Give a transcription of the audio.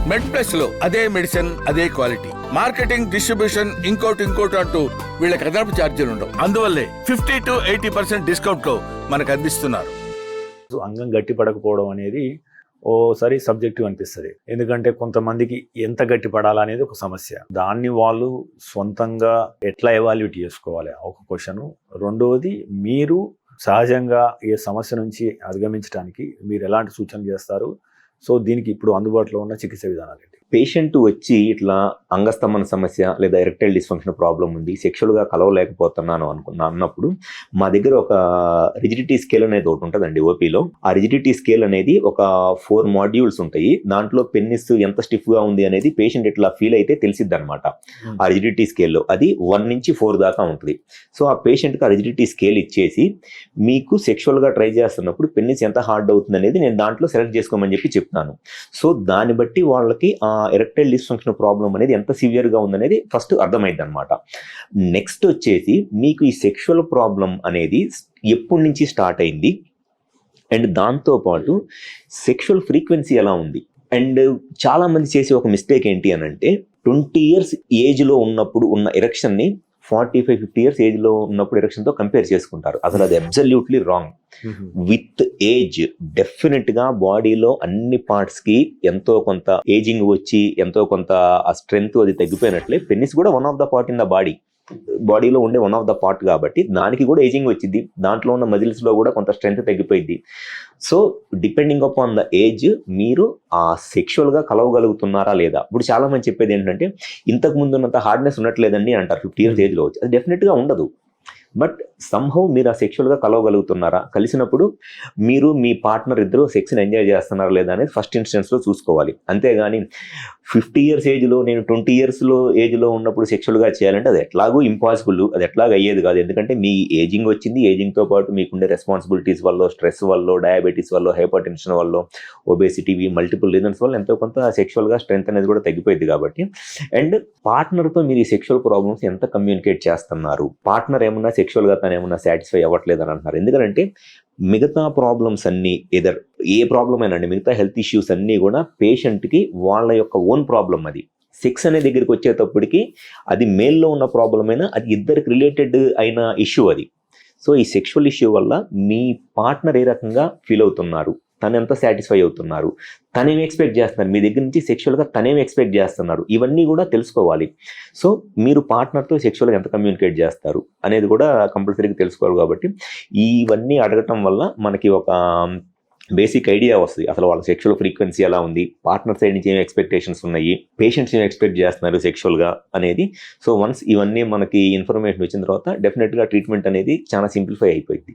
మెడ్ plus లో అదే medicine అదే క్వాలిటీ, మార్కెటింగ్ డిస్ట్రిబ్యూషన్ ఇంకోటి అంటూ వీళ్ళకి అదనపు ఛార్జీలు ఉండవు. అందువల్లే 50 to 80% డిస్కౌంట్ లో మనకు అందిస్తున్నారు. అంగం గట్టిపడకపోవడం అనేది ఓసారి సబ్జెక్టివ్ అనిపిస్తుంది. ఎందుకంటే కొంతమందికి ఎంత గట్టి పడాలనేది ఒక సమస్య. దాన్ని వాళ్ళు సొంతంగా ఎట్లా ఎవాల్యుయేట్ చేసుకోవాలి ఒక క్వశ్చన్. రెండవది, మీరు సహజంగా ఏ సమస్య నుంచి అధిగమించడానికి మీరు ఎలాంటి సూచనలు చేస్తారు? సో దీనికి ఇప్పుడు అందుబాటులో ఉన్న చికిత్స విధానాలు ఏంటి? పేషెంట్ వచ్చి ఇట్లా అంగస్తంభన సమస్య లేదా ఎరెక్టైల్ డిస్ఫంక్షన్ ప్రాబ్లం ఉంది, సెక్షువల్గా కలవలేకపోతున్నాను అన్నప్పుడు మా దగ్గర ఒక రిజిడిటీ స్కేల్ అనేది ఒకటి ఉంటుందండి ఓపీలో. ఆ రిజిడిటీ స్కేల్ అనేది ఒక 4 మాడ్యూల్స్ ఉంటాయి. దాంట్లో పెన్నిస్ ఎంత స్టిఫ్గా ఉంది అనేది పేషెంట్ ఇట్లా ఫీల్ అయితే తెలిసిద్ది అనమాట. ఆ రిజిడిటీ స్కేల్లో అది 1 నుంచి 4 దాకా ఉంటుంది. సో ఆ పేషెంట్కి ఆ రిజిడిటీ స్కేల్ ఇచ్చేసి మీకు సెక్షువల్గా ట్రై చేస్తున్నప్పుడు పెన్నిస్ ఎంత హార్డ్ అవుతుంది అనేది నేను దాంట్లో సెలెక్ట్ చేసుకోమని చెప్పి చెప్తాను. సో దాన్ని బట్టి వాళ్ళకి ఎరెక్టైల్ డిస్ఫంక్షన్ ప్రాబ్లం అనేది ఎంత సివియర్గా ఉందనేది ఫస్ట్ అర్థమైంది అనమాట. నెక్స్ట్ వచ్చేసి మీకు ఈ సెక్షువల్ ప్రాబ్లం అనేది ఎప్పటి నుంచి స్టార్ట్ అయింది, అండ్ దాంతోపాటు సెక్షువల్ ఫ్రీక్వెన్సీ ఎలా ఉంది. అండ్ చాలామంది చేసే ఒక మిస్టేక్ ఏంటి అని అంటే 20 years ఏజ్లో ఉన్నప్పుడు ఉన్న ఎరెక్షన్ని 45-50 years ఏజ్లో ఉన్నప్పుడు ఎరెక్షన్తో కంపేర్ చేసుకుంటారు. అసలు అది అబ్సల్యూట్లీ రాంగ్. విత్ ఏజ్ డెఫినెట్గా బాడీలో అన్ని పార్ట్స్కి ఎంతో కొంత ఏజింగ్ వచ్చి ఎంతో కొంత ఆ స్ట్రెంగ్త్ అది తగ్గిపోయినట్లే పెన్నిస్ కూడా one of the part in the బాడీలో ఉండే వన్ ఆఫ్ ద పార్ట్ కాబట్టి దానికి కూడా ఏజింగ్ వచ్చింది. దాంట్లో ఉన్న మజిల్స్లో కూడా కొంత స్ట్రెంగ్త్ తగ్గిపోయింది. So depending upon the age మీరు ఆ సెక్షువల్గా కలవగలుగుతున్నారా లేదా. ఇప్పుడు చాలా మంది చెప్పేది ఏంటంటే ఇంతకు ముందు ఉన్నంత హార్డ్నెస్ ఉండట్లేదండి అంటారు 50 years ఏజ్లో వచ్చి. అది డెఫినెట్గా ఉండదు. బట్ సంహౌ మీరు ఆ సెక్షువల్గా కలవగలుగుతున్నారా, కలిసినప్పుడు మీరు మీ పార్ట్నర్ ఇద్దరు సెక్స్ని ఎంజాయ్ చేస్తున్నారా లేదా అనేది ఫస్ట్ ఇన్స్టెన్స్లో చూసుకోవాలి. అంతేగాని 50 years ఏజ్లో నేను 20 years ఏజ్లో ఉన్నప్పుడు సెక్షువల్గా చేయాలంటే అది ఎట్లాగూ ఇంపాసిబుల్, అది ఎట్లాగ అయ్యేది కాదు. ఎందుకంటే మీ ఏజింగ్ వచ్చింది, ఏజింగ్తో పాటు మీకుండే రెస్పాన్సిబిలిటీస్ వల్ల, స్ట్రెస్ వల్ల, డయాబెటీస్ వల్ల, హైపర్ టెన్షన్ వల్ల, ఒబేసిటీ, మల్టిపుల్ రీజన్స్ వల్ల ఎంతో కొంత సెక్షువల్గా స్ట్రెంత్ అనేది కూడా తగ్గిపోయింది కాబట్టి. అండ్ పార్ట్నర్తో మీరు ఈ సెక్షువల్ ప్రాబ్లమ్స్ ఎంత కమ్యూనికేట్ చేస్తున్నారు, పార్ట్నర్ ఏమన్నా సెక్షువల్గా తను ఏమన్నా సాటిస్ఫై అవ్వట్లేదు అని అంటున్నారు. ఎందుకంటే మిగతా ప్రాబ్లమ్స్ అన్నీ ఏ ప్రాబ్లం అయినా అండి, మిగతా హెల్త్ ఇష్యూస్ అన్నీ కూడా పేషెంట్కి వాళ్ళ యొక్క ఓన్ ప్రాబ్లం. అది సెక్స్ అనే దగ్గరికి వచ్చేటప్పటికి అది మేల్లో ఉన్న ప్రాబ్లం అయినా అది ఇద్దరికి రిలేటెడ్ అయిన ఇష్యూ అది. సో ఈ సెక్షువల్ ఇష్యూ వల్ల మీ పార్ట్నర్ ఏ రకంగా ఫీల్ అవుతున్నారు, తను ఎంత సాటిస్ఫై అవుతున్నారు, తనేమి ఎక్స్పెక్ట్ చేస్తున్నారు, మీ దగ్గర నుంచి సెక్షువల్గా తనేమి ఎక్స్పెక్ట్ చేస్తున్నారు, ఇవన్నీ కూడా తెలుసుకోవాలి. సో మీరు పార్ట్నర్తో సెక్షువల్గా ఎంత కమ్యూనికేట్ చేస్తారు అనేది కూడా కంపల్సరీగా తెలుసుకోవాలి. కాబట్టి ఇవన్నీ అడగటం వల్ల మనకి ఒక బేసిక్ ఐడియా వస్తుంది. అసలు వాళ్ళ సెక్షువల్ ఫ్రీక్వెన్సీ ఎలా ఉంది, పార్ట్నర్ సైడ్ నుంచి ఏం ఎక్స్పెక్టేషన్స్ ఉన్నాయి, పేషెంట్స్ ఏం ఎక్స్పెక్ట్ చేస్తున్నారు సెక్షువల్గా అనేది. సో వన్స్ ఇవన్నీ మనకి ఇన్ఫర్మేషన్ వచ్చిన తర్వాత డెఫినెట్గా ట్రీట్మెంట్ అనేది చాలా సింప్లిఫై అయిపోయింది.